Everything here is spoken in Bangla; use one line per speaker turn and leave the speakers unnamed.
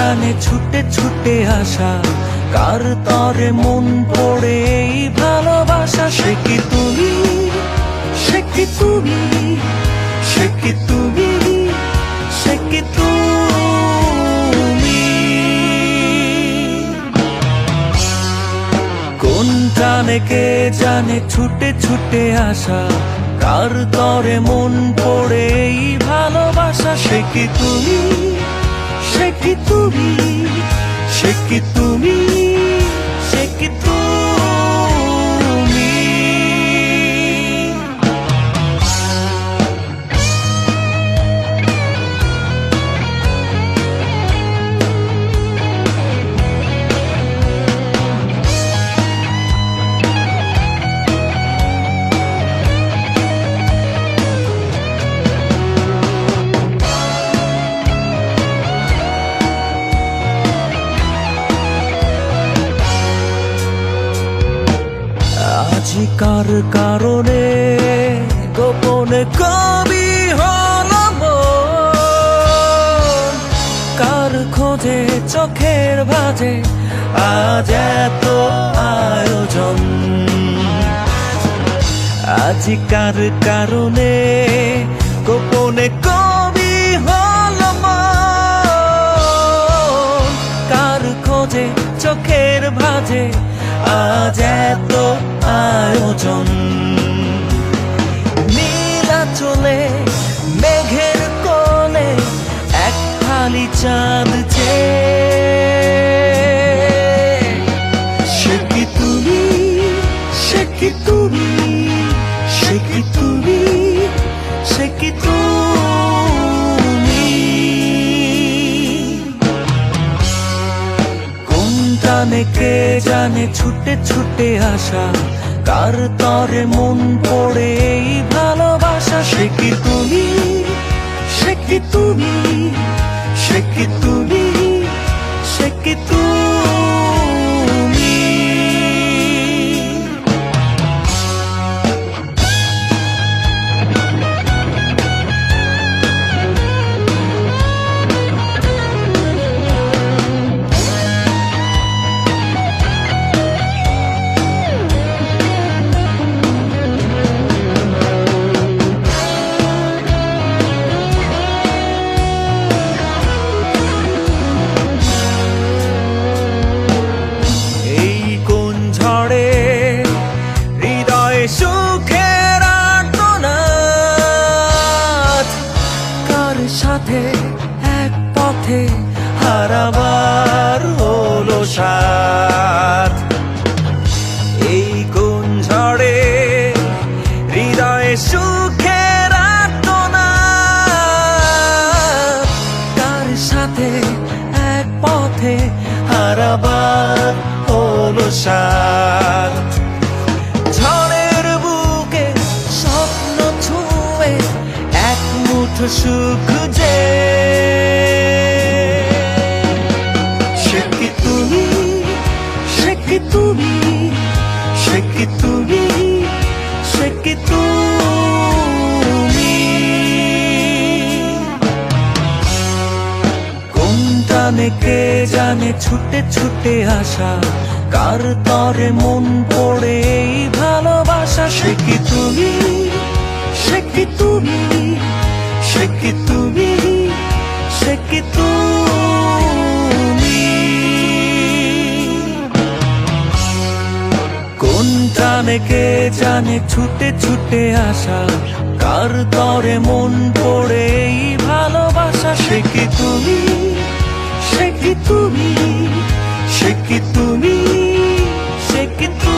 জানে ছুটে ছুটে আসা, কার তরে মন পড়ে এই ভালোবাসা। সে কি তুমি, সে কি তুমি, সে কি তুমি, সে কি তুমি। কোন জানে কে জানে ছুটে ছুটে আসা, কার তরে মন পড়ে এই ভালোবাসা। সে কি তুমি, সে কি তুমি, সে কি তুমি, সে কি তুমি। আজি কার কারণে গোপনে কবি হলাম, কার খোঁজে চোখের ভাজে আজ এত আয়োজন। আজি কার কারণে গোপনে কবি হলাম, কার খোঁজে চোখের ভাজে আজ এত আয়োজন। নীলা চলে মেঘের কোলে এক খালি চাঁদ সে কি তুমি, সে কি তুমি, সে কি তুমি, সে কি তুমি। কোন জানে কে জানে ছুটে ছুটে আসা, কার তরে মন পড়ে এই ভালোবাসা। সে কি তুমি, সে কি তুমি, সে কি তুমি, সে কি তুমি। সুখের আর্তনাদ, কার সাথে এক পথে হারাবার হলো সাথ। এই কোন ঝড়ে হৃদয়ে সুখের আর্তনাদ, কার সাথে এক পথে হারাবার হলো সাথ। সুখ যে সে কি তুমি, সে কি তুমি, সে কি তুমি, সে কি তুমি। কোন জানে কে জানে ছুটে ছুটে আসা, কার তরে মন পড়ে এই ভালোবাসা। সে কি তুমি, সে কি তুমি, সে কি তুমি, সে কি তুমি। কোন জানে কে জানে ছুটে ছুটে আসা, কার তরে মন পড়ে এই ভালোবাসা। সে কি তুমি, সে কি তুমি, সে কি তুমি, সে কি তুমি।